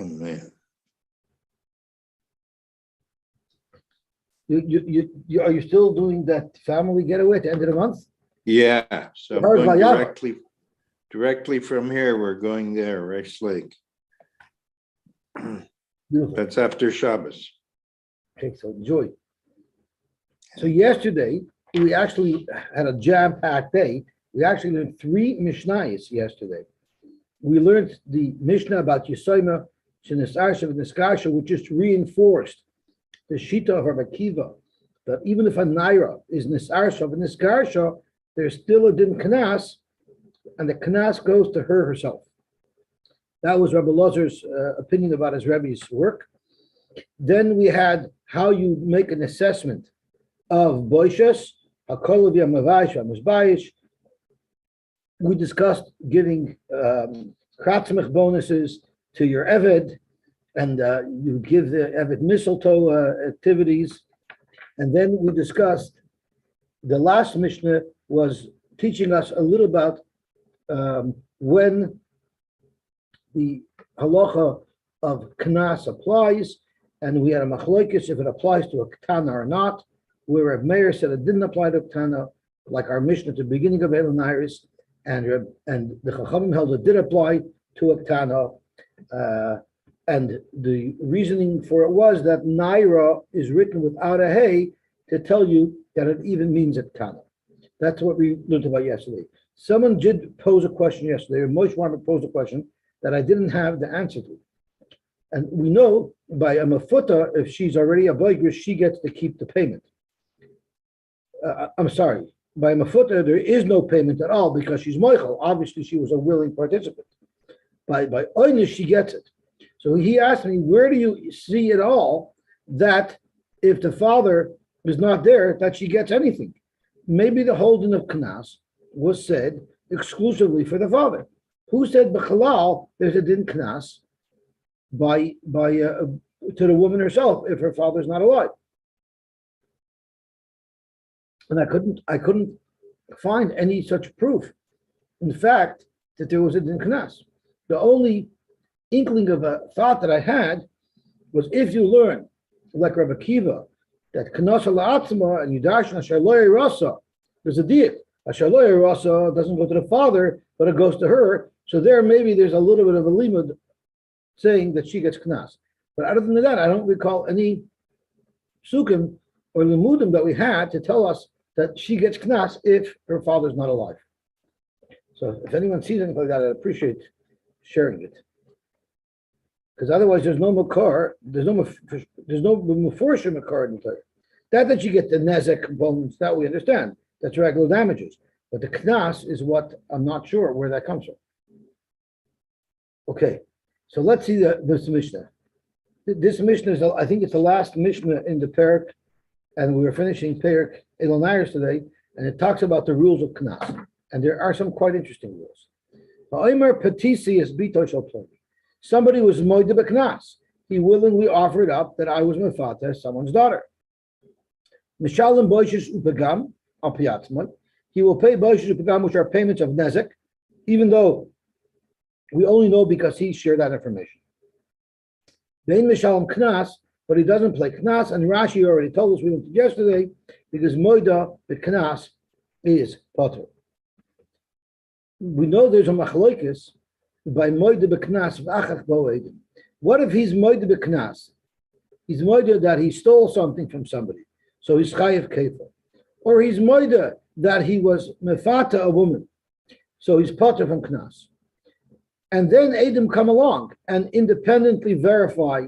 man. Are you still doing that family getaway at the end of the month? Yeah, so I'm Hard going Vayava. directly from here. We're going there, Rice Lake. Beautiful. That's after Shabbos. Okay, so enjoy. So yesterday, we actually had a jam-packed day. We actually learned 3 Mishnayos yesterday. We learned the Mishnah about Yisayma, Shenesarsha, and Niskarsha, which just reinforced the shlita of Rabbi Akiva, that even if a naira is Nisarsha and Niskarsha, there's still a din knas, and the knas goes to her herself. That was Rabbi Lozer's opinion about his Rebbe's work. Then we had how you make an assessment of boishes, hakol v'yam mavayish v'amizbayish. We discussed giving kratzmich bonuses to your eved, and you give the eved mistletoe activities. And then we discussed, the last Mishnah was teaching us a little about when the halacha of knas applies, and we had a machlokes if it applies to a ketana or not, where Reb Meir said it didn't apply to ketana, like our Mishnah at the beginning of Elon Iris, and the Chachamim held it did apply to a ketana, and the reasoning for it was that naira is written without a hey to tell you that it even means a ketana. That's what we learned about yesterday. Someone did pose a question yesterday, or Moshe wanted to pose a question that I didn't have the answer to. And we know by a mafuta, if she's already a boigress, she gets to keep the payment. I'm sorry, by mafuta, there is no payment at all because she's moichel. Obviously, she was a willing participant. By oynish, she gets it. So he asked me, where do you see it all that if the father is not there, that she gets anything? Maybe the holding of knas was said exclusively for the father. Who said b'chalal there's a din knas by to the woman herself if her father's not alive? And I couldn't find any such proof. In fact, that there was a din knas. The only inkling of a thought that I had was if you learn, like Rabbi Akiva, that knas la'atzma and yudash shaloy rasa, there's a diet. A shaloy rasa doesn't go to the father, but it goes to her. So there, maybe there's a little bit of a limud saying that she gets knas. But other than that, I don't recall any sukkim or limudim that we had to tell us that she gets knas if her father's not alive. So if anyone sees anything like that, I'd appreciate sharing it. Because otherwise, there's no makar, there's no meforshim makar in the Torah. That you get the nezek components, that we understand. That's regular damages. But the knas is what I'm not sure where that comes from. Okay, so let's see this Mishnah. This Mishnah is, I think it's the last Mishnah in the Perek, and we were finishing Perek Elon Iris today, and it talks about the rules of knas. And there are some quite interesting rules. Somebody was moed b'knas. He willingly offered up that I was mefata, someone's daughter. Mishalim boishes upagam al piyatzman. He will pay boishes upagam, which are payments of nezek, even though we only know because he shared that information. Vein mishalim knas, but he doesn't play knas, and Rashi already told us we went to yesterday because moida b'knas is potter. We know there's a machlokes by moida b'knas v'achach bo'edim. What if he's moida b'knas? He's moida that he stole something from somebody, so he's chayiv kefir. Or he's moida that he was mefata a woman, so he's potter from knas. And then Edom come along and independently verify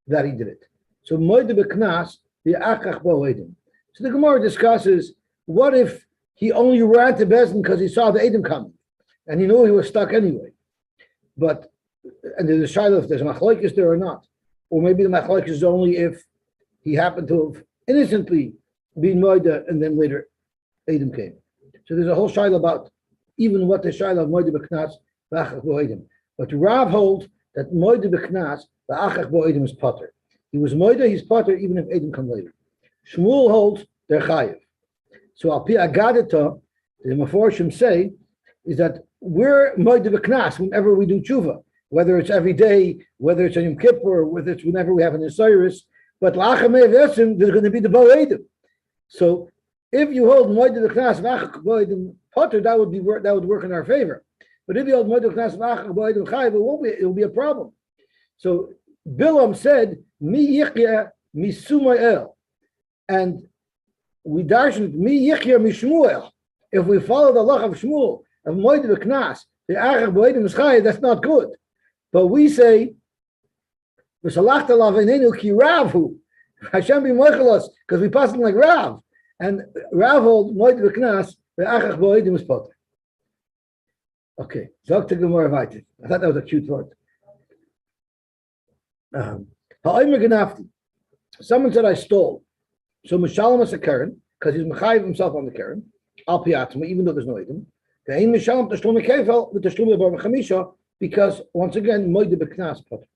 that he did it. So moida b'knas v'achach bo'edim. So the Gemara discusses, what if he only ran to Bezdin because he saw the Edom coming, and he knew he was stuck anyway? But, and there's a shiloh if there's a machlokes there or not. Or maybe the machlokes is only if he happened to have innocently been moida and then later Edom came. So there's a whole shiloh about even what the shiloh of moida b'knas v'achach bo'edim. But Rav holds that moida b'knas v'achach bo'edim is potter. He was moida, he's potter even if Edom come later. Shmuel holds they're chayiv. So al pi agadita, the Meforshim say, is that we're moida b'knas whenever we do tshuva. whether it's every day, whether it's on Yom Kippur, whether it's whenever we have an Osiris. But Lachamei Vesim, there's going to be the Ba'edim. So if you hold Moed the Knas V'achak Ba'edim Potter, that would work in our favor. But if you hold Moed the Knas V'achak Ba'edim Chayiv, it will be a problem. So Bilam said, Mi Yichya Misumael, and we darshan Mi Yichya Mishmuel. If we follow the law of Shmuel of Moed the Knas, the Achak Ba'edim Chayiv, that's not good. But we say, V'salachta lavenenu ki Ravhu, Hashem be moichelos, because we pass him like Rav, and Rav hold Moed v'knas ve'achach ba'edim is poter. Okay, zog to Gemara weiter. I thought that was a cute word. Ha'omer genafti. Someone said I stole, so Mishalem is a keren because he's mechayiv himself on the keren al piatzma, even though there's no edim. Ve'ein Mishalem tashlum kefel with tashlum bar chamisha, because once again Moed v'knas poter.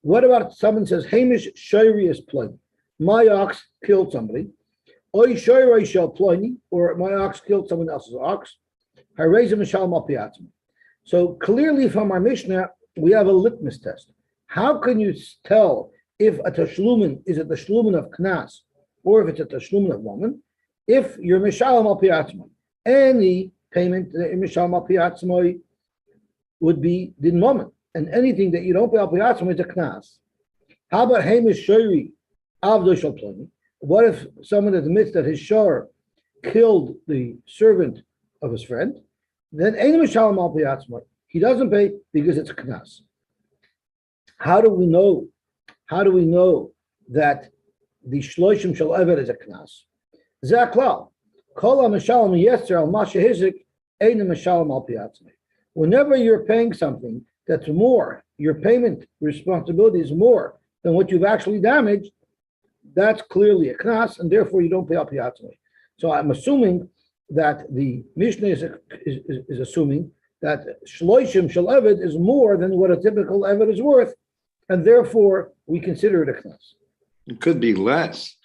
What about someone says, Hamish Shairi is ploying? My ox killed somebody. Oy Shairi shall ploying, or my ox killed someone else's ox. So clearly from our Mishnah, we have a litmus test. How can you tell if a tashlumin is a tashlumin of knas, or if it's a tashlumin of woman, if you're mishalom al piatzmai? Any payment in mishalom al piatzmai would be din moment. And anything that you don't pay al piatzmai is a knas. How about Hamish Shairi avdo shal ploni? What if someone admits that his shor killed the servant of his friend? Then ein mishalom al piatzmai. He doesn't pay because it's a knas. How do we know? How do we know that the shloishim shel eved is a knas? Zaklal kol mishalom yetzer al mashahizik ein mishalom al piatzmai. Whenever you're paying something that's more, your payment responsibility is more than what you've actually damaged, that's clearly a knas, and therefore you don't pay al piatzmai. So I'm assuming that the Mishnah is assuming that shloishim shel eved is more than what a typical eved is worth, and therefore we consider it a knas. It could be less.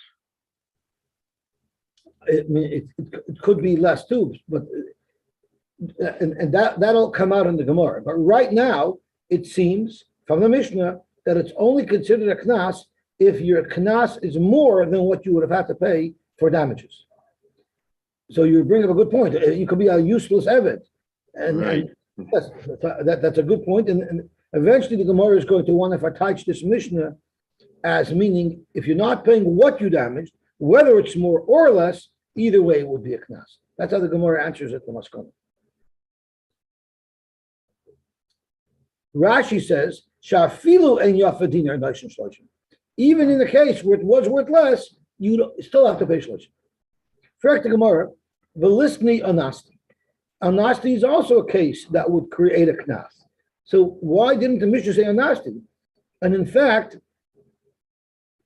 It could be less too, but and that'll come out in the Gemara. But right now, it seems from the Mishnah that it's only considered a knas if your knas is more than what you would have had to pay for damages. So you bring up a good point. You could be a useless eved, and, right. and that's a good point. And eventually, the Gemara is going to want to attach this Mishnah as meaning if you're not paying what you damaged, whether it's more or less, either way it would be a knas. That's how the Gemara answers it. The Maskana. Rashi says, "Shafilu en yafadiner nation shloshim." Even in the case where it was worth less, you still have to pay shloshim. Correct the Gemara. Velisni anasti. Anasti is also a case that would create a knas. So why didn't the Mishnah say anasti? And in fact,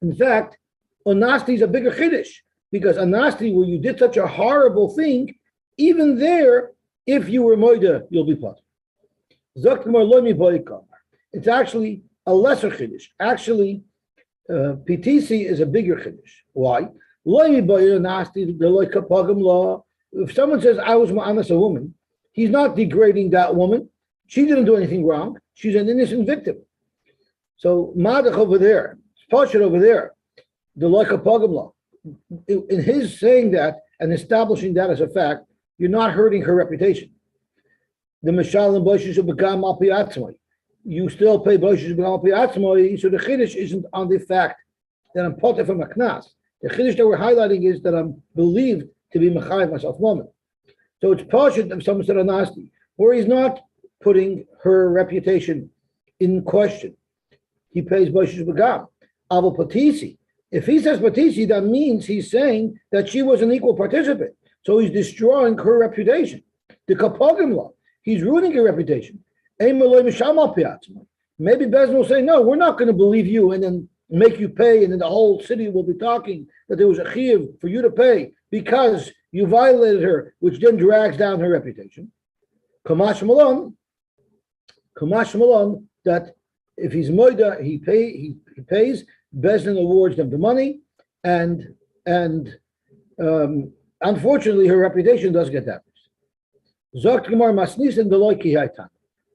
anasti is a bigger chiddush because anasti, where you did such a horrible thing, even there, if you were moida, you'll be pot. It's actually a lesser chiddush. Actually, PTC is a bigger chiddush. Why? If someone says, I was ma'anas a woman, he's not degrading that woman. She didn't do anything wrong. She's an innocent victim. So madach over there, pashut over there, the loika pogam law. In his saying that and establishing that as a fact, you're not hurting her reputation. The Mishalim Boshis of Begam al Piatzmai. You still pay Boshis of Begam al Piatzmai, so the Chiddush isn't on the fact that I'm potter from a knas. The Chiddush that we're highlighting is that I'm believed to be Mechayiv myself moment. So it's Pashut if someone said a nasty, where he's not putting her reputation in question. He pays Boshis of Begam. Aval Patisi. If he says Patisi, that means he's saying that she was an equal participant. So he's destroying her reputation. The Kapogim law. He's ruining your reputation. Maybe Bezdin will say, no, we're not going to believe you and then make you pay, and then the whole city will be talking that there was a chiyuv for you to pay because you violated her, which then drags down her reputation. Kamash Malon, that if he's moida, he pays, Bezdin awards them the money, and unfortunately her reputation does get damaged.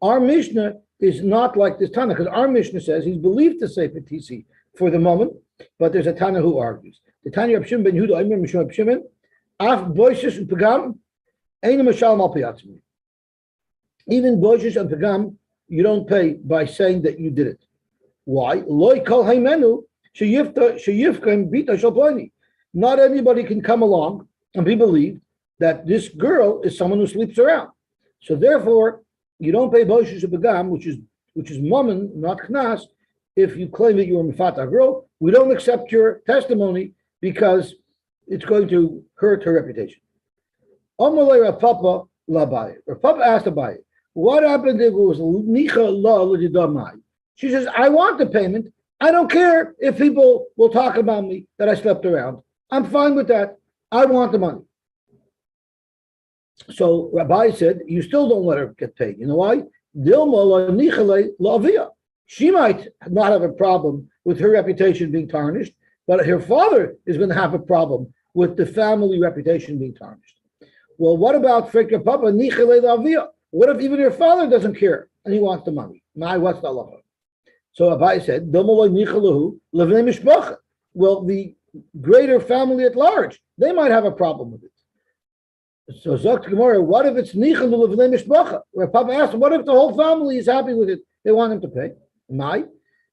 Our Mishnah is not like this Tana, because our Mishnah says he's believed to say Petisi for the moment, but there's a Tana who argues. The Tanya Reb Shimon ben Yehuda, Omer Mishum Reb Shimon, Af boishes and pagam, ein mashal mal piyatzmi. Even boishes and pagam, you don't pay by saying that you did it. Why? Loi kol haimenu sheyifkan bita shalploni. Not anybody can come along and be believed that this girl is someone who sleeps around. So therefore, you don't pay boishes and pagam, which is mammon, not knas, if you claim that you were mifata girl. We don't accept your testimony because it's going to hurt her reputation. Amalei Rav Papa Labai. Rav Papa asked Abaye, what happened if it was nicha la l'didamai? She says, I want the payment. I don't care if people will talk about me that I slept around. I'm fine with that. I want the money. So Rabbi said, you still don't let her get paid. You know why? Dilma la nichale la avia. She might not have a problem with her reputation being tarnished, but her father is going to have a problem with the family reputation being tarnished. Well, what about Frikra Papa Nichele Avia? What if even her father doesn't care and he wants the money? What's the halacha? So Abai said, well, the greater family at large, they might have a problem with it. So Zokt Gemara, what if it's Nichel Levnei Mishpacha? Where Papa asked, what if the whole family is happy with it? They want him to pay.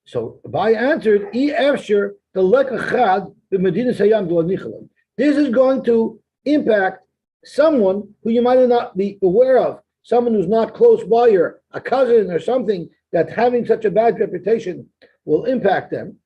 So Abai answered, this is going to impact someone who you might not be aware of, someone who's not close by you, a cousin or something, that having such a bad reputation will impact them,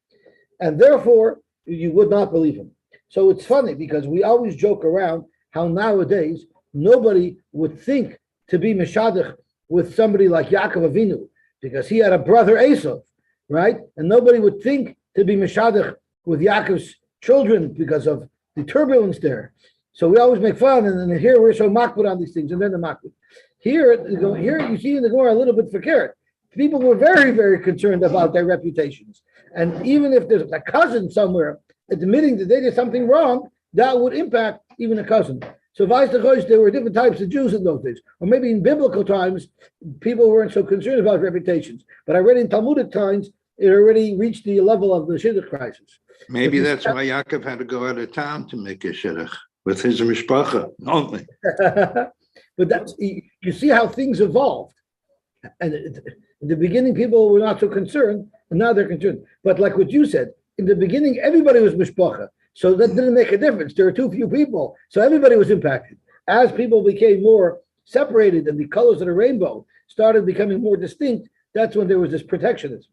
and therefore you would not believe him. So it's funny because we always joke around how nowadays nobody would think to be meshadach with somebody like Yaakov Avinu because he had a brother Esav, right? And nobody would think to be meshadach with Yaakov's children because of the turbulence there. So we always make fun, and then here we're so makbid on these things, and then the makbid. Here you see in the Gemara a little bit fakir. People were very, very concerned about their reputations. And even if there's a cousin somewhere admitting that they did something wrong, that would impact even a cousin. So vice versa, there were different types of Jews in those days. Or maybe in biblical times, people weren't so concerned about reputations. But already in Talmudic times, it already reached the level of the shidduch crisis. Maybe that's why Yaakov had to go out of town to make a shidduch with his mishpacha only. But that's, you see how things evolved. And in the beginning, people were not so concerned, and now they're concerned. But like what you said, in the beginning, everybody was mishpacha. So that didn't make a difference. There were too few people. So everybody was impacted. As people became more separated and the colors of the rainbow started becoming more distinct, that's when there was this protectionism.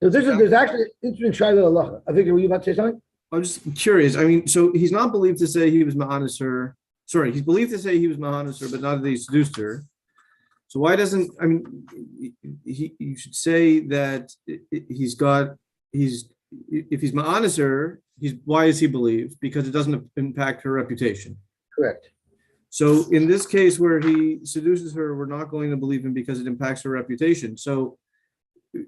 There's actually interesting shayla halacha. I think, were you about to say something? I'm just curious. I mean, so he's not believed to say he was ma'anis her. Sorry, he's believed to say he was ma'anis her, but not that he seduced her. So why doesn't, I mean, you should say that if he's ma'anis her, why is he believed? Because it doesn't impact her reputation. Correct. So in this case where he seduces her, we're not going to believe him because it impacts her reputation. So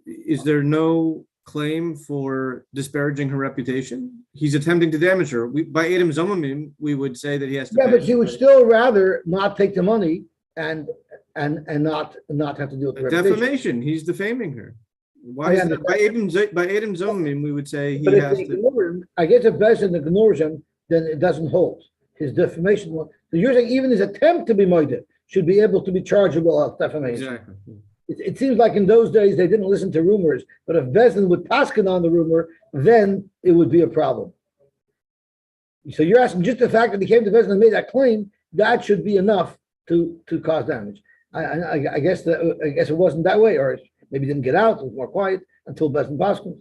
is there no claim for disparaging her reputation? He's attempting to damage her. By Adam Zomamim, we would say that he has to pay. But she would still rather not take the money and not have to deal with defamation. He's defaming her. Why is that? By Adam Zomamim, we would say he has to. I guess if Bezin ignores him, then it doesn't hold. His defamation. So you're saying even his attempt to be moided should be able to be chargeable as defamation. Exactly. It seems like in those days they didn't listen to rumors, but if Bezin would paskin on the rumor, then it would be a problem. So you're asking just the fact that he came to Bezin and made that claim, that should be enough to cause damage. I guess it wasn't that way, or maybe didn't get out, it was more quiet until Bezin paskin.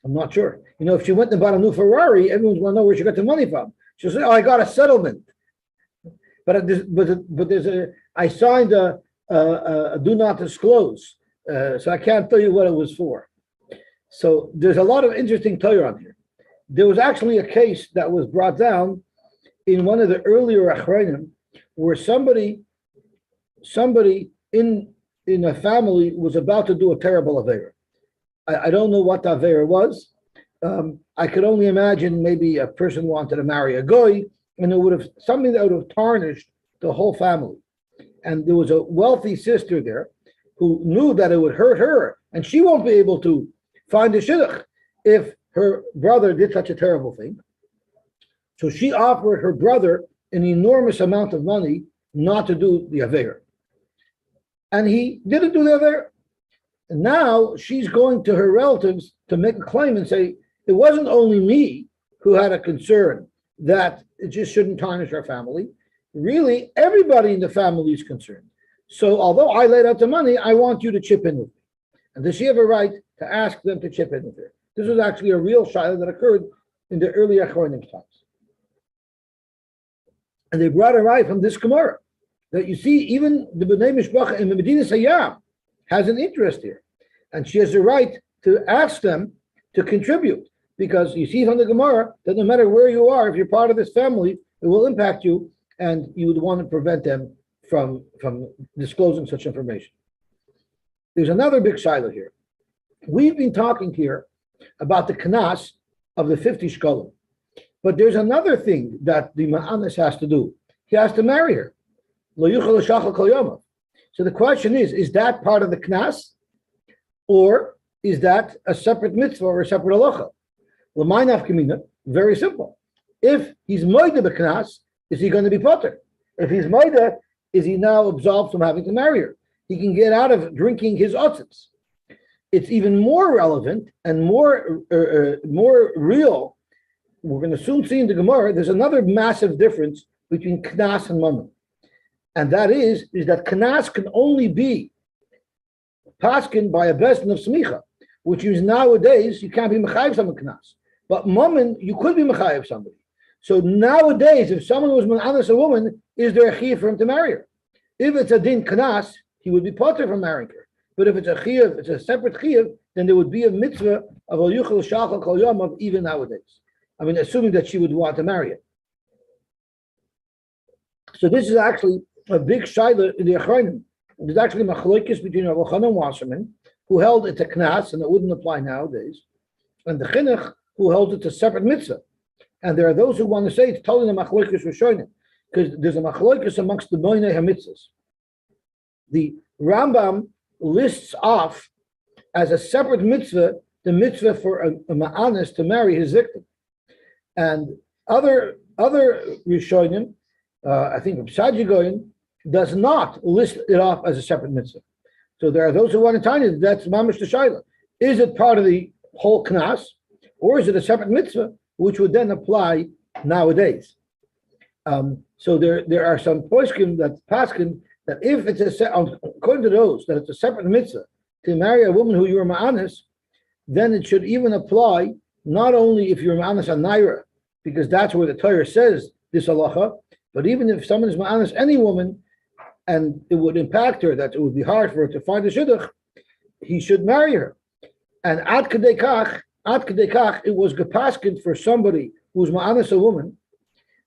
I'm not sure. You know, if she went and bought a new Ferrari, everyone's going to know where she got the money from. She'll say, "Oh, I got a settlement," but I signed a do not disclose, so I can't tell you what it was for. So there's a lot of interesting Torah on here. There was actually a case that was brought down in one of the earlier Achronim where somebody in a family was about to do a terrible avera. I don't know what the avera was. I could only imagine maybe a person wanted to marry a goy, and it would have something that would have tarnished the whole family. and there was a wealthy sister there who knew that it would hurt her, and she won't be able to find a shidduch if her brother did such a terrible thing. So she offered her brother an enormous amount of money not to do the Aveir. And he didn't do the Aveir. And now she's going to her relatives to make a claim and say, it wasn't only me who had a concern that it just shouldn't tarnish our family. Really, everybody in the family is concerned. So although I laid out the money, I want you to chip in with me. And does she have a right to ask them to chip in with her? This was actually a real shayla that occurred in the early Achronim times. And they brought a right from this Gemara that you see even the B'nai Mishpacha in the Medina Sayyam has an interest here. And she has a right to ask them to contribute, because you see from the Gemara that no matter where you are, if you're part of this family, it will impact you, and you would want to prevent them from disclosing such information. There's another big shiloh here. We've been talking here about the knas of the 50 shkolim, but there's another thing that the ma'anis has to do. He has to marry her. Lo yuchal l'shachal kol yomav. So the question is that part of the knas, or is that a separate mitzvah or a separate halacha? L'may nafkamina, very simple. If he's moida b'knas, is he going to be potter? If he's moida, is he now absolved from having to marry her? He can get out of drinking his otzitz. It's even more relevant and more real. We're going to soon see in the Gemara, there's another massive difference between knas and mammon. And that is that knas can only be paskin by a bezdin of smicha, which is nowadays, you can't be mechayiv someone knas. But mammon, you could be mechayiv somebody. So nowadays, if someone was ma'anas a woman, is there a chiyuv for him to marry her? If it's a din knas, he would be potter from marrying her. But if it's a chiyuv, it's a separate chiyuv, then there would be a mitzvah of al yuchel shachal kol yomav even nowadays. I mean, assuming that she would want to marry it. So this is actually a big shayla in the Achronim. There's actually machlokes between Rav Chanan and Wasserman, who held it to knas, and it wouldn't apply nowadays, and the chinuch, who held it to separate mitzvah. And there are those who want to say it's totally the machlokes Rishonim, because there's a machlokes amongst the moinei hamitzvahs. The Rambam lists off as a separate mitzvah the mitzvah for a ma'anis to marry his victim, and other Rishonim, I think Pshaji Goyin, does not list it off as a separate mitzvah. So there are those who want to tell you that's mamish the shayla. Is it part of the whole knas, or is it a separate mitzvah, which would then apply nowadays? So there are some poskim that paskin that if it's according to those that it's a separate mitzvah to marry a woman who you are ma'anis, then it should even apply not only if you're ma'anis a naira, because that's where the Torah says this halacha, but even if someone is ma'anis any woman, and it would impact her, that it would be hard for her to find a shidduch, he should marry her. And ad kedei kach, it was gepaskin for somebody who's ma'anis a woman,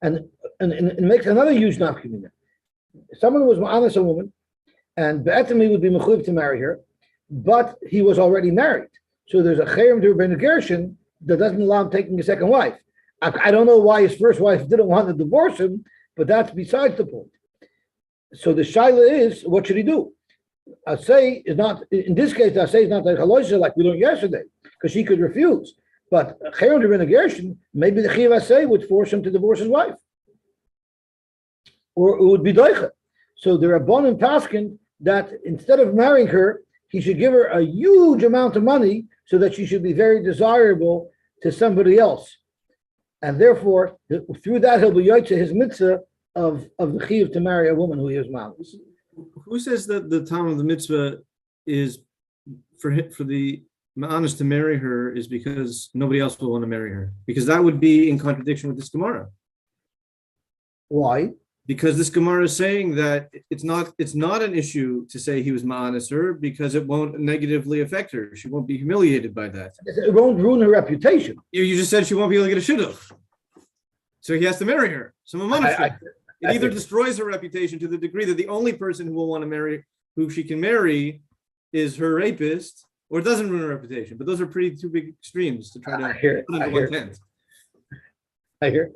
and it makes another huge nafkamina. Someone was ma'anis a woman, and be'etim would be mechuyev to marry her, but he was already married. So there's a chayim to ben gershon that doesn't allow him taking a second wife. I don't know why his first wife didn't want to divorce him, but that's besides the point. So the shaila is, what should he do? Asay is not, in this case, Asay is not like Haloisha like we learned yesterday, because she could refuse. But Chayim to ben gershon, maybe the Chiv Asay would force him to divorce his wife. Or it would be doicha. So there are bon and paskin that instead of marrying her, he should give her a huge amount of money so that she should be very desirable to somebody else. And therefore, through that, he'll be yoytze his mitzvah of the chiv to marry a woman who he is ma'anis. Who says that the time of the mitzvah is for the ma'anis to marry her is because nobody else will want to marry her? Because that would be in contradiction with this Gemara. Why? Because this Gemara is saying that it's not an issue to say he was ma'anis her because it won't negatively affect her. She won't be humiliated by that. It won't ruin her reputation. You just said she won't be able to get a shidduch. So he has to marry her. So it either destroys her reputation to the degree that the only person who will want to marry, who she can marry, is her rapist, or it doesn't ruin her reputation. But those are two big extremes to try to put into one tent. I hear.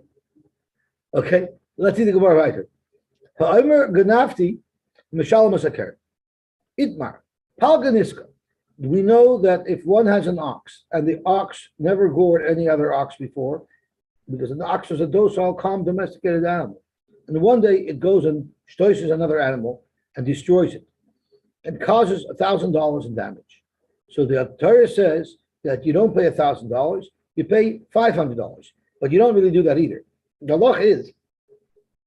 Okay. Let's see the Gemara writer. Ha'omer ganafti Mishalom Asaker. Itmar. Palganiska. We know that if one has an ox and the ox never gored any other ox before, because an ox is a docile, calm, domesticated animal. And one day it goes and stoices another animal and destroys it and causes $1,000 in damage. So the Torah says that you don't pay $1,000, you pay $500, but you don't really do that either. The law is,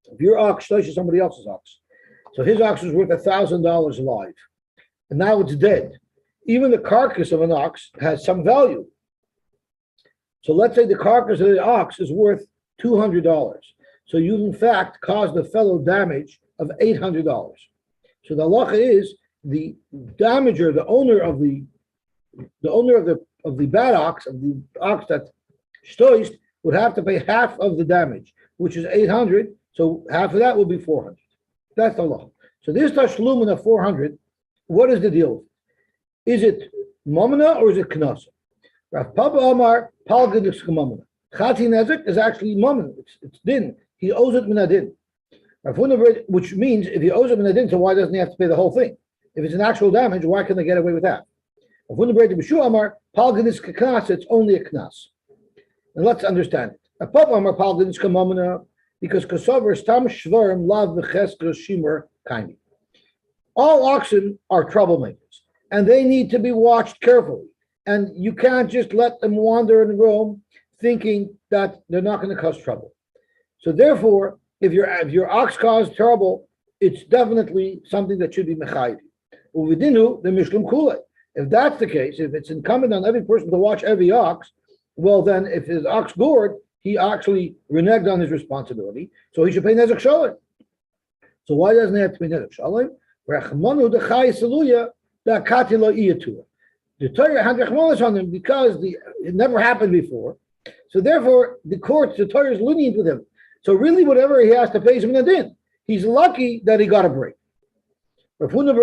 if your ox stoices somebody else's ox, so his ox is worth $1,000 alive, and now it's dead. Even the carcass of an ox has some value. So let's say the carcass of the ox is worth $200. So you've in fact caused the fellow damage of $800. So the halacha is the damager, the owner of the bad ox, of the ox that stoiced, would have to pay half of the damage, which is 800. So half of that will be 400. That's the law. So this tashlumin of 400, what is the deal? Is it momina or is it knasa? Rav Papa Amar palgadis momina. Chati nezek is actually momina. It's din. He owes it minadin. Which means if he owes it minadin, so why doesn't he have to pay the whole thing? If it's an actual damage, why can they get away with that? Amar palgadis knas. It's only a knas. And let's understand it. Rav Papa Amar palgadis momina because kasover stam shvarim lav v'chesker shimer kaimi. All oxen are troublemakers, and they need to be watched carefully. And you can't just let them wander and roam thinking that they're not going to cause trouble. So therefore, if your ox caused trouble, it's definitely something that should be mechaydi. Uvidinu the mishlim kule. If that's the case, if it's incumbent on every person to watch every ox, well then, if his ox gored, he actually reneged on his responsibility, so he should pay nezek shalom. So why doesn't he have to pay nezek shalom? Rechmanu dechai saluya da'kati lo iyatua. The Torah had rechmanos on him because it never happened before. So therefore, the Torah is lenient with him. So really, whatever he has to pay is minadin. He's lucky that he got a break. Really,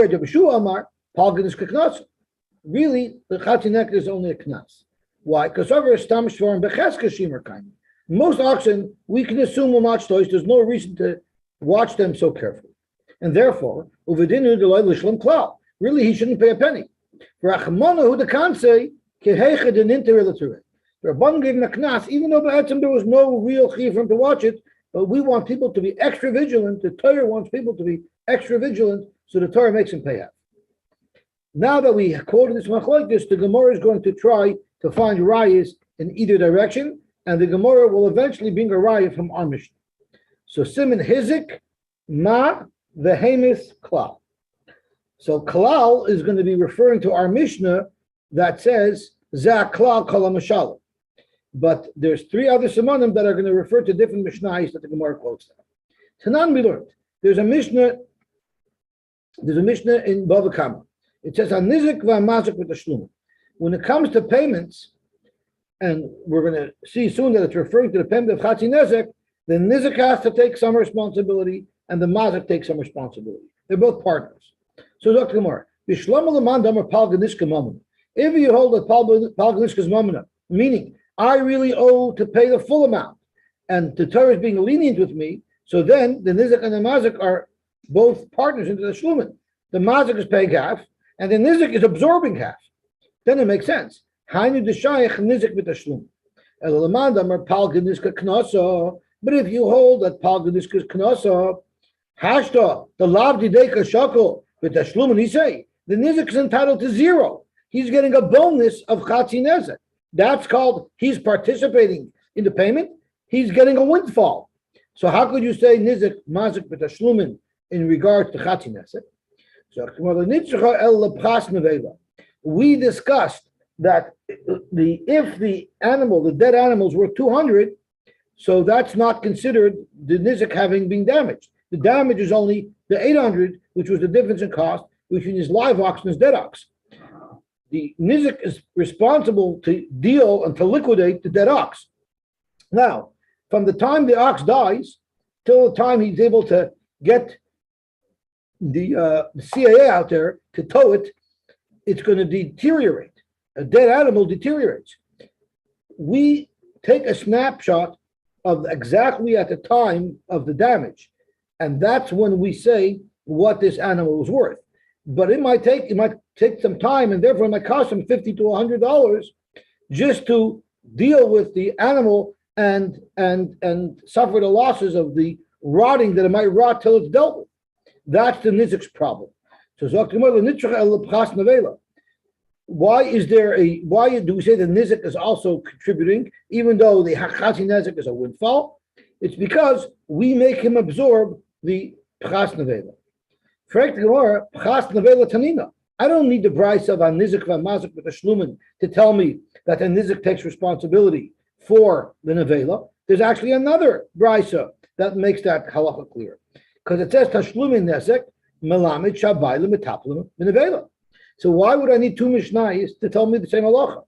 the chatinek is only a knas. Why? Because over stam shvarim becheska shimer kind. Most oxen, we can assume will not stoish. There's no reason to watch them so carefully. And therefore, uvidinu deloy l'shlem klal. Really, he shouldn't pay a penny. Rachmana who the can say kehechad and interrelative. The Rabban gave him a knas, even though Ba'atzim there was no real chiyuv for him to watch it. But we want people to be extra vigilant. The Torah wants people to be extra vigilant, so the Torah makes him pay out. Now that we quoted this machlokes, the Gemara is going to try to find rayas in either direction, and the Gemara will eventually bring a raya from our Mishnah. So Siman Hizik, Ma Vehemis Klal. So Klal is going to be referring to our Mishnah that says Za Klal Kala Mashallah. But there's three other simonim that are going to refer to different Mishnahs that the Gemara quotes. Tanan we learned. There's a Mishnah in Bava Kama. It says Anizik v'amazik with the shlum. When it comes to payments, and we're going to see soon that it's referring to the payment of Chatzi Nezek, the Nizik has to take some responsibility and the Mazik takes some responsibility. They're both partners. So Dr. Gemara, if you hold that Palganishka's mamana, meaning I really owe to pay the full amount, and the Torah is being lenient with me, so then the Nizik and the Mazik are both partners into the Shlumin. The Mazik is paying half, and the Nizik is absorbing half. Then it makes sense. But if you hold that Palganishka is knasa, hashta the lavdi deka shakol with the shlumin, he say the nizik is entitled to zero. He's getting a bonus of chatzi nezek. That's called he's participating in the payment. He's getting a windfall. So how could you say nizik mazik with the shlumin in regards to chatzi nezek? So we discussed that if the dead animal is worth 200, so that's not considered the nizik having been damaged. The damage is only the 800, which was the difference in cost between his live ox and his dead ox. The nizik is responsible to deal and to liquidate the dead ox. Now, from the time the ox dies till the time he's able to get the CAA out there to tow it, it's going to deteriorate. A dead animal deteriorates. We take a snapshot of exactly at the time of the damage, and that's when we say what this animal was worth. But it might take some time, and therefore it might cost him $50 to $100 just to deal with the animal and suffer the losses of the rotting that it might rot till it's dealt with. That's the nizik's problem. So why do we say the nizik is also contributing, even though the chatzi nizik is a windfall? It's because we make him absorb the pchas nevela. I don't need the price of a nizik v'mazik with a shlumin to tell me that the nizik takes responsibility for the nevela. There's actually another brisa that makes that halacha clear, because it says tashlumin nesek melamid shabayla metaplim nevela. So why would I need two mishnayos to tell me the same halacha?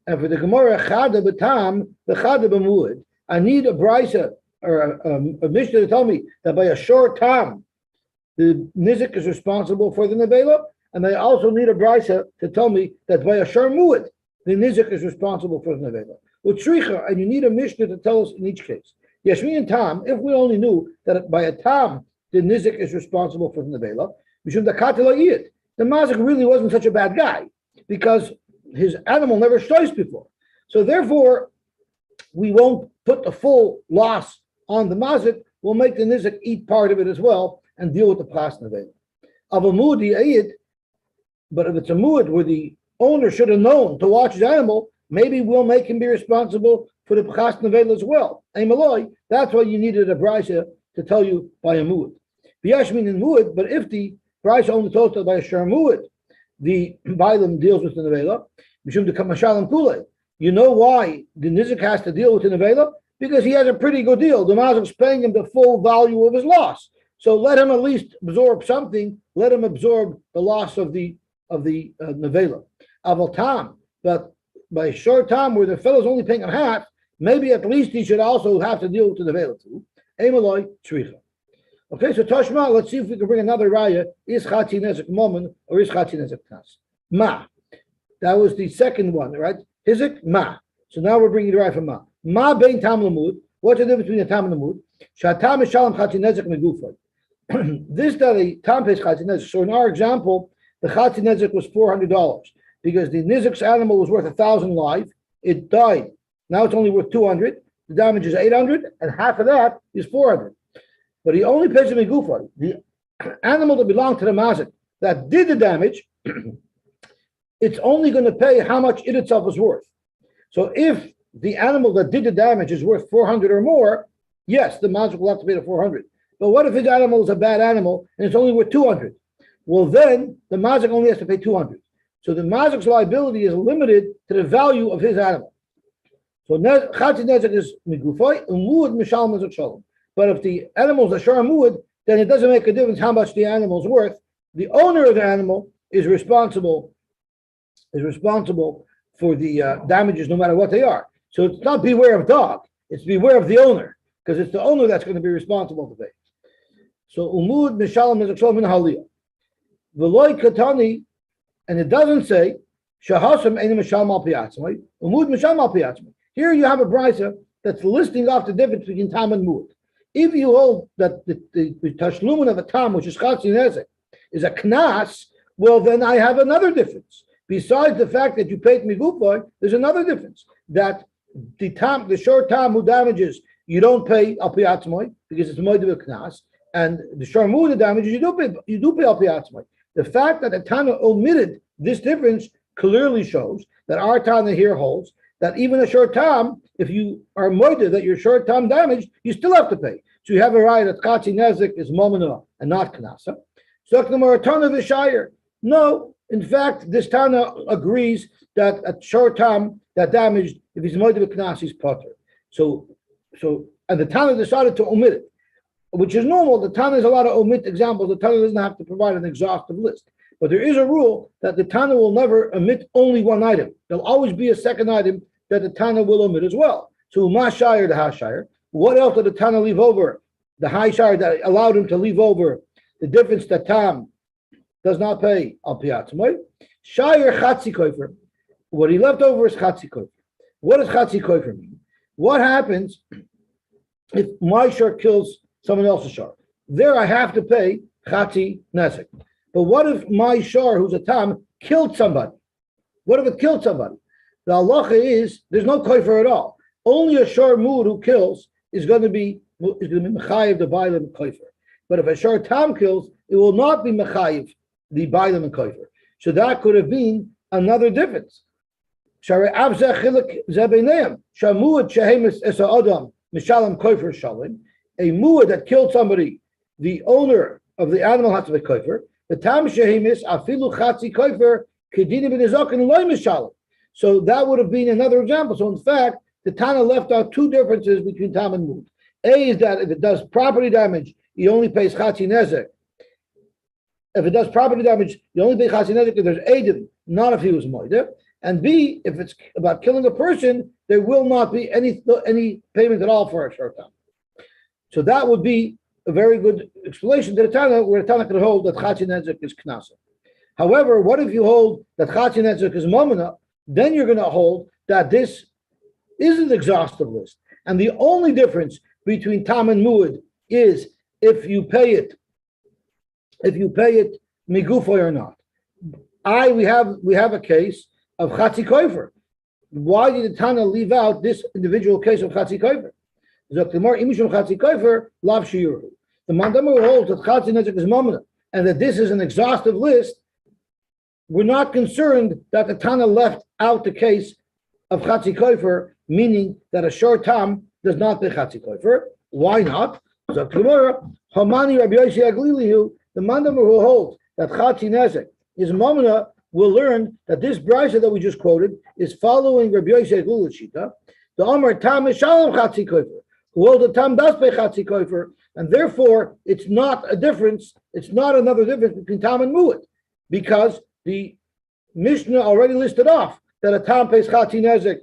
And for the Gemara chada b'tam v'chada b'muad, I need a brisa or a mishnah to tell me that by a short time the nizik is responsible for the nevela, and I also need a brisa to tell me that by a shor muad the nizik is responsible for the nevela. And you need a mishnah to tell us in each case. Yashmi and tam, if we only knew that by a tam the nizik is responsible for the nevela, we should the mazik really wasn't such a bad guy because his animal never shtois before. So therefore, we won't put the full loss on the mazik. We'll make the nizik eat part of it as well and deal with the pras nevela. Of a muad ayid, but if it's a muad where the owner should have known to watch his animal, maybe we'll make him be responsible for the pchas nevela as well. That's why you needed a brisa to tell you by a muad. B'yashmin in muad, but if the brisa only told us by a shor muad, the bailam deals with the nevela. You know why the nizik has to deal with the nevela? Because he has a pretty good deal. The mazik's paying him the full value of his loss. So let him at least absorb something. Let him absorb the loss of the nevela. Aval tam, but by short time where the fellow's only paying him half, maybe at least he should also have to deal with the nevela too. Emaloi tzricha. Okay, so Toshma, let's see if we can bring another raya. Is chatzi nezek moment or is chatzi nezek knas? Ma. That was the second one, right? Hizik ma. So now we're bringing the raya from ma. Ma bein tam lamud. What's the difference between a tam and a mud? Shatam shalom chatzi nezek megufay. This that a tam pays chatzi nezek. So in our example, the chatzi nezek was $400 because the nizik's animal was worth 1,000 live. It died. Now it's only worth 200. The damage is 800, and half of that is 400. But he only pays him in gufa. The animal that belonged to the mazik that did the damage, it's only going to pay how much it itself is worth. So if the animal that did the damage is worth 400 or more, yes, the mazik will have to pay the 400. But what if his animal is a bad animal and it's only worth 200? Well, then the mazik only has to pay 200. So the mazik's liability is limited to the value of his animal. So chatzi nezek is migufay, umuad mishal mazak shalom. But if the animal is a shor muad, then it doesn't make a difference how much the animal is worth. The owner of the animal is responsible for the damages, no matter what they are. So it's not beware of dog; it's beware of the owner, because it's the owner that's going to be responsible to pay. So umud mishalom nezek min haliyah, v'loy katani, and it doesn't say shahasam ein mishalom al piatzmai, umud mishalom al piatzmai. Here you have a brisa that's listing off the difference between tam and muad. If you hold that the tashlumin of a tam, which is chatzi nezek, is a knas, well, then I have another difference. Besides the fact that you paid me gufay, there's another difference. That the short tam who damages, you don't pay al piatzmai because it's moed of a knas, and the shor muad damages, you do pay al piatzmai. The fact that the Tana omitted this difference clearly shows that our Tana here holds that even a short time, if you are moided that your short time damaged, you still have to pay. So you have a right that chatzi nezek is momena and not knasa. So the Tana v'shayir. No, in fact, this Tana agrees that a short time that damaged, if he's moided with knas, he's potter. So and the Tana decided to omit it, which is normal. The Tana is allowed to omit examples. The Tana doesn't have to provide an exhaustive list. But there is a rule that the Tana will never omit only one item. There'll always be a second item that the Tana will omit as well. So Umashire, the Hashire. What else did the Tana leave over? The high shire that allowed him to leave over the difference that Tam does not pay al piatzmai. Shire chatzi koifer. What he left over is chatzi koifer. What does chatzi koifer mean? What happens if my share kills someone else's share? There I have to pay Chatzi nezek. But what if my shor, who's a tam, killed somebody? What if it killed somebody? The halacha is there's no kofer at all. Only a shor mud who kills is going to be mechayiv the bailam kofer. But if a shor tam kills, it will not be mechayiv the bailam and kofer. So that could have been another difference. Shari abzeh chilik zebeneim shamud shehemis esa adam mishalam kofer shalim. A muad that killed somebody, the owner of the animal has to be kofer. The tam shehemis afilu chatzi kofer kedini b'nizakin loy mishalim. So that would have been another example. So in fact, the Tana left out two differences between tam and mud. A is that if it does property damage, he only pays chatzi nezek. If it does property damage, you only pay chatzi nezek if there's aided, not if he was moider. And B, if it's about killing a person, there will not be any payment at all for a short time. So that would be a very good explanation to the Tana, where the Tana could hold that chatzi nezek is knasa. However, what if you hold that chatzi nezek is momina? Then you're going to hold that this is an exhaustive list. And the only difference between tam and muad is if you pay it migufoy or not. We have a case of chatzi kofer. Why did the Tana leave out this individual case of chatzi kofer? The Mandamar holds that chatzi nezek is momina and that this is an exhaustive list. We're not concerned that the Tana left out the case of chatzi kofer, meaning that a short tam does not pay chatzi kofer. Why not? So Hamani Rabbi Yosy Kesubos, the Mandamar who holds that chatzi nezek is momina, will learn that this brisa that we just quoted is following Rabbi Yosy Kesubos shita. The Amar tam mishalem chatzi kofer, who holds the tam does pay chatzi kofer, and therefore it's not a difference. It's not another difference between tam and muad, because the Mishnah already listed off that a tam pays chatzi nezek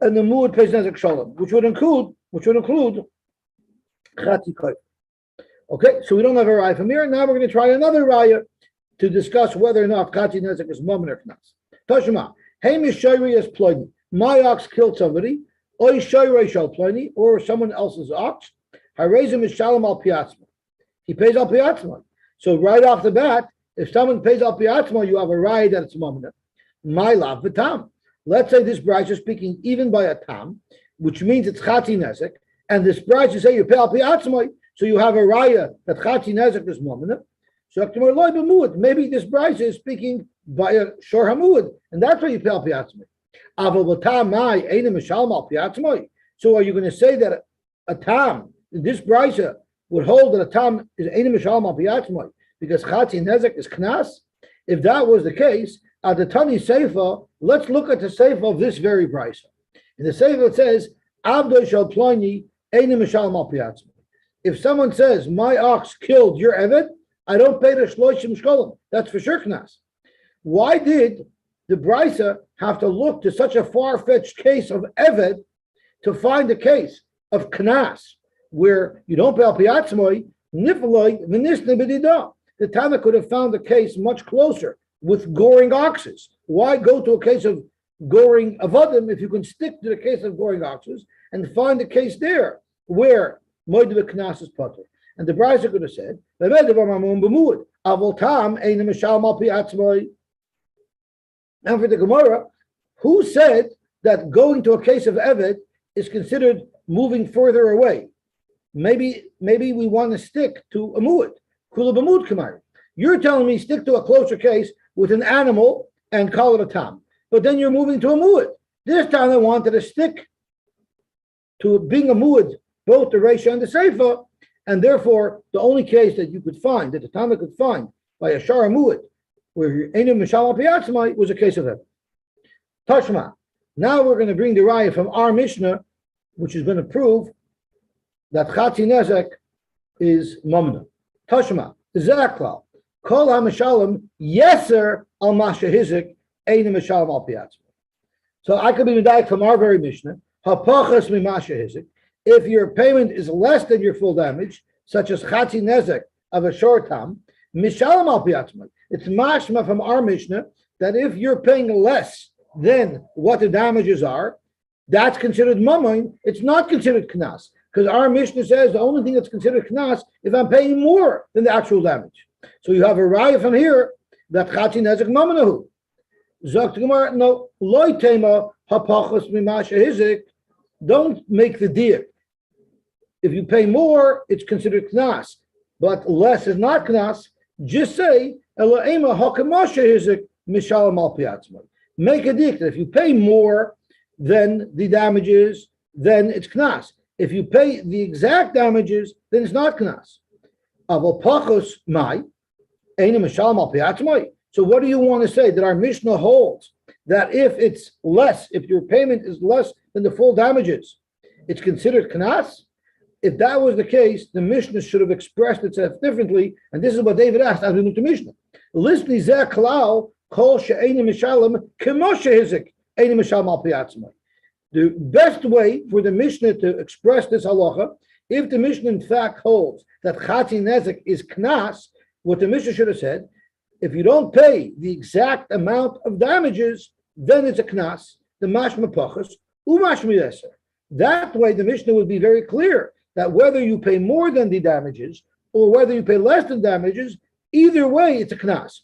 and the muad pays nezek shalom, which would include chatzi kofer. Okay, so we don't have a raya from here. Now we're going to try another raya to discuss whether or not chatzi nezek is momen or knas. Tashma, hey mishayrei is ploini. My ox killed somebody, oy shayrei shal ploini, or someone else's ox. Harezim is shalom al piatzma. He pays al piatzma. So right off the bat, if someone pays al piatzma, you have a raya that it's momen. My lav v'tam. Let's say this bride is speaking even by a tam, which means it's chatzi nezek, and this bride is saying you pay al piatzma. So you have a raya that chatzi nezek is momen. So maybe this brisa is speaking by a shor hamud, and that's why you pay al piatzmai. So are you going to say that a tam, this brisa, would hold that a tam is eina mishalom al piatzmai because chatzi nezek is knas? If that was the case, at the Tani Seifa, let's look at the Seifa of this very brisa. In the Seifa it says, Avdoi shal ploni eina mishalom al piatzmai. If someone says, my ox killed your eved, I don't pay the shloshim shkolim. That's for sure knas. Why did the brisa have to look to such a far-fetched case of eved to find a case of knas where you don't pay al piatzmoi nifaloi v'nisne b'didah? The Tana could have found a case much closer with goring oxes. Why go to a case of goring avodim if you can stick to the case of goring oxes and find a case there where moed v'knas is potter? And the brisa could have said, and for the Gemara, who said that going to a case of Eved is considered moving further away? Maybe we want to stick to a muad. Kula b'muad kamari. You're telling me stick to a closer case with an animal and call it a tam. But then you're moving to a muad. This time I wanted to stick to being a muad, both the Reisha and the Seifa, and therefore the only case that you could find, that the Tana could find by a shara muad, where Einu Mishal al Piatzmai was a case of it. Tashma. Now we're going to bring the raya from our Mishnah, which is going to prove that Chatzi Nezek is Mamna. Tashma. Zaklal. Kol HaMishalim Yeser al Mashahizik Einu Mishal al Piatzmai. So I could be medayek from our very Mishnah. Hapachas mi Mashahizik. If your payment is less than your full damage, such as Chatzi Nezek of a short time, Mishalim al Piatzmai. It's mashma from our Mishnah that if you're paying less than what the damages are, that's considered mammon. It's not considered knas. Because our Mishnah says the only thing that's considered knas if I'm paying more than the actual damage. So you have a raya from here that chati nezek mamanahu. Zok Gemara, no, loy tema hapachos mimasha hizik. Don't make the deal. If you pay more, it's considered knas, but less is not knas. Just say elaima hakamasha hizik mishalam al piatzma. Make a deal that if you pay more than the damages, then it's knas. If you pay the exact damages, then it's not knas. Aval pachos mai eina mishalam al piatzma. So what do you want to say? That our Mishnah holds that if it's less, if your payment is less than the full damages, it's considered knas? If that was the case, the Mishnah should have expressed itself differently, and this is what David asked as we move to Mishnah. Listen, zeh klal kol she'eini mishalem kemo shehizik eini mishalem al piatzmai. The best way for the Mishnah to express this halacha, if the Mishnah in fact holds that chati nezek is knas, what the Mishnah should have said, if you don't pay the exact amount of damages, then it's a knas, the mashma pachas, umashma yeser. That way, the Mishnah would be very clear that whether you pay more than the damages or whether you pay less than damages, either way, it's a knas.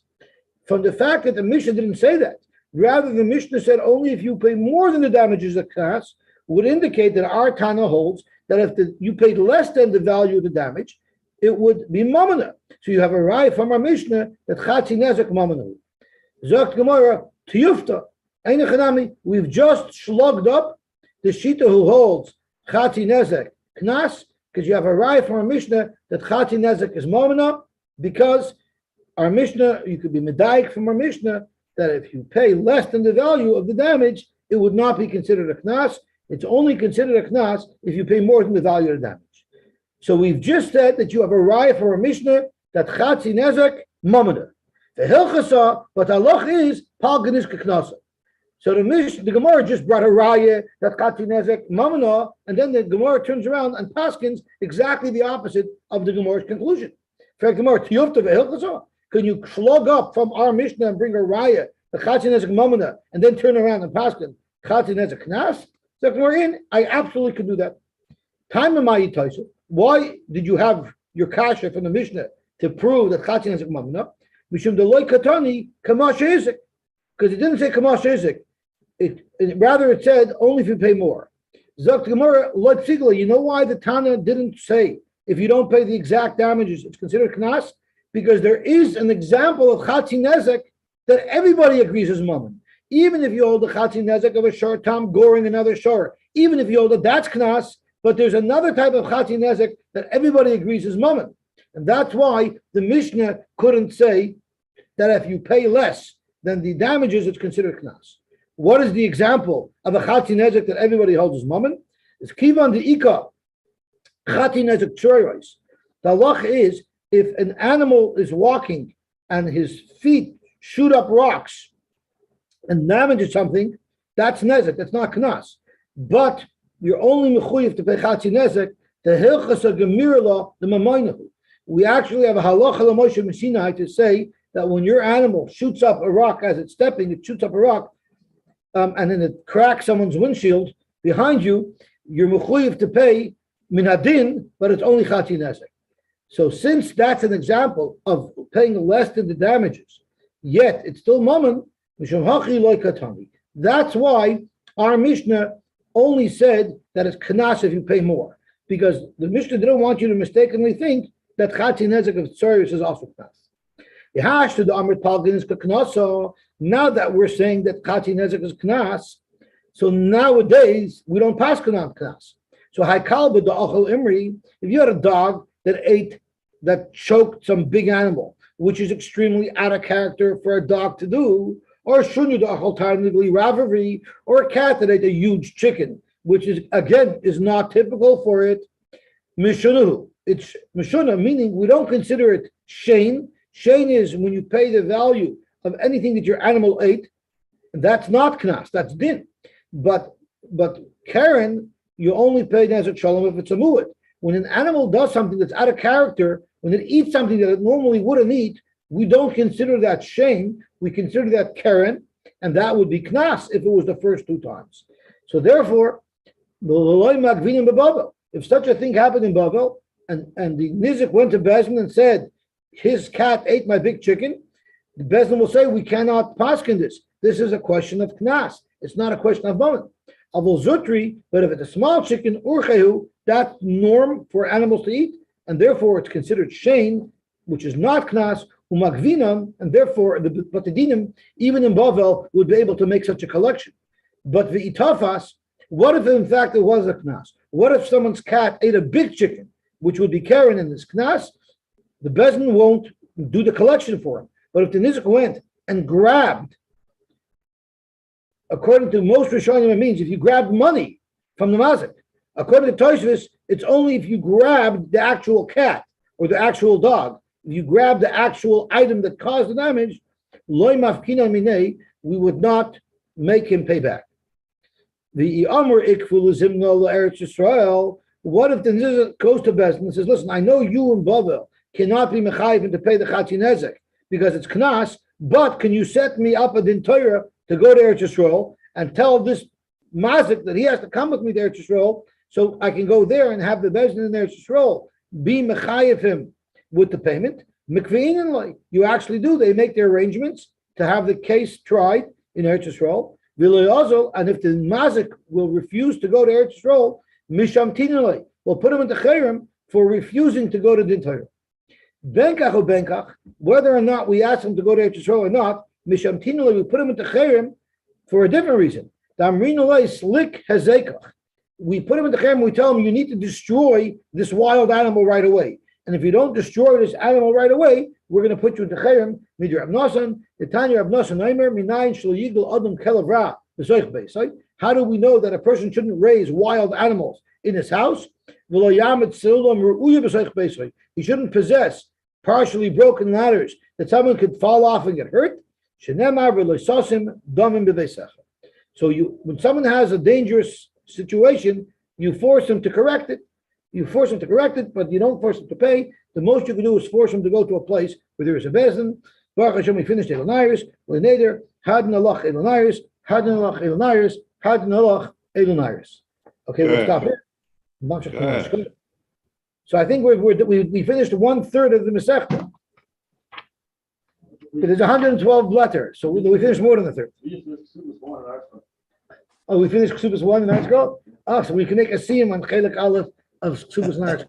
From the fact that the Mishnah didn't say that, rather the Mishnah said only if you pay more than the damages, a knas, would indicate that our Tana holds that if you paid less than the value of the damage, it would be mamana. So you have a raya from our Mishnah that chati nezek mamana. Zokt Gemara tiyufta eina chanami. We've just slugged up the shita who holds chati nezek knas, because you have a raya from our Mishnah that chati nezek is mamana, because our Mishnah, you could be medayik from our Mishnah that if you pay less than the value of the damage, it would not be considered a knas. It's only considered a knas if you pay more than the value of the damage. So we've just said that you have a raya for a Mishnah that chatzi nezek mamada. The hilchasa, but halach is pal ganishka knasa. So the Gemara just brought a raya that chatzi nezek mamada, and then the Gemara turns around and paskins exactly the opposite of the Gemara's conclusion. In fact, Gemara tiyufta vehilchasa. Can you slug up from our Mishnah and bring a raya the chatzi nezek mamada, and then turn around and paskin chatzi nezek knas? So Gemara in, I absolutely could do that. Time in my itaisa. Why did you have your kasha from the Mishnah to prove that chati nezek mamna? Mishum deloy katani kamash izik, because it didn't say kamash izik. Rather it said only if you pay more. Zok Gemara loy psigla. You know why the Tana didn't say if you don't pay the exact damages it's considered knas? Because there is an example of chati nezek that everybody agrees is mammon. Even if you hold the chati nezek of a shor tam goring another shor, even if you hold that that's knas. But there's another type of chati nezek that everybody agrees is mammon. And that's why the Mishnah couldn't say that if you pay less than the damages, it's considered knas. What is the example of a chati nezek that everybody holds is mammon? It's kivan de ika, chati nezek tshorois. The halach is if an animal is walking and his feet shoot up rocks and damages something, that's nezek, that's not knas. But you're only mechuyev to pay chatzi nezek the hilchas gemirla the mamaynahu. We actually have a halacha l'Moshe Messinai to say that when your animal shoots up a rock as it's stepping, it shoots up a rock, and then it cracks someone's windshield behind you. You're mechuyev to pay minadin, but it's only chatzi nezek. So since that's an example of paying less than the damages, yet it's still mammon, mishum hachi loy katani. That's why our Mishnah only said that it's knas if you pay more, because the Mishnah didn't want you to mistakenly think that chati nezek of tzoros is also knas. Yehash to the amrit palgin is knaso. Now that we're saying that chati nezek is knas, so nowadays we don't pass knas. So haikal b'da achol imri. If you had a dog that choked some big animal, which is extremely out of character for a dog to do, or shunu da'achol tarnigli ravari, or a cat that ate a huge chicken, which is again is not typical for it. Mishunahu. It's mishuna, meaning we don't consider it shein. Shein is when you pay the value of anything that your animal ate. That's not knas, that's din. But Karen, you only pay nezek shalom if it's a mu'at. When an animal does something that's out of character, when it eats something that it normally wouldn't eat, we don't consider that shame. We consider that Karen, and that would be knas if it was the first two times. So therefore, If such a thing happened in Bavel, and the Nizik went to Bezdin and said, his cat ate my big chicken, the Bezdin will say, we cannot paskin this. This is a question of knas. It's not a question of moment. Avol zutri, but if it's a small chicken, urchehu, that's norm for animals to eat, and therefore it's considered shame, which is not knas, umagvinam, and therefore the batadinim, even in Bavel, would be able to make such a collection. But the itafas, what if in fact it was a knas? What if someone's cat ate a big chicken, which would be carrying in this knas? The Bezdin won't do the collection for him. But if the Nizik went and grabbed, according to most Rishonim, it means if you grab money from the mazik. According to Tosfos, it's only if you grab the actual cat or the actual dog. If you grab the actual item that caused the damage, loy mafkina minei, we would not make him pay back. The Amr ikful zimno Eretz Yisrael. What if the Nizik goes to Bezdin and says, listen, I know you in Bavel cannot be mechayiv to pay the Chatzin Nezek because it's knas, but can you set me up a din Torah to go to Eretz Yisrael and tell this mazik that he has to come with me to Eretz Yisrael so I can go there and have the Bezdin in Eretz Yisrael be mechayiv him with the payment? Mikvein, you actually do. They make their arrangements to have the case tried in Eretz Yisrael. And if the mazik will refuse to go to Eretz Yisrael, mishamtinalei, we'll put him into chayrim for refusing to go to din Torah. Benkach or benkach, whether or not we ask him to go to Eretz Yisrael or not, mishamtinalei, we put him into chayrim for a different reason. Damrinalei slik hazekach. We put him into chayrim. We tell him you need to destroy this wild animal right away. And if you don't destroy this animal right away, we're going to put you into chayrim. Midir Abnasan, Tanya Abnasan Aimer, Minayin Shlo Yigdal Adam Kelavra. How do we know that a person shouldn't raise wild animals in his house? He shouldn't possess partially broken ladders that someone could fall off and get hurt. So when someone has a dangerous situation, you force him to correct it. But you don't force him to pay. The most you can do is force him to go to a place where there is a bezdin. Baruch Hashem, we finished Elonairis. We're neder hadin alach Elonairis, hadin alach Elonairis, hadin alach Elonairis. Okay, we'll stop here. So I think we finished 1/3 of the Masechta. There's 112 letters, so we finished more than a third. Oh, we finished Kesubos 1 in our scroll? Oh, so we can make a siyum on Chelik Aleph of Kesubos 1.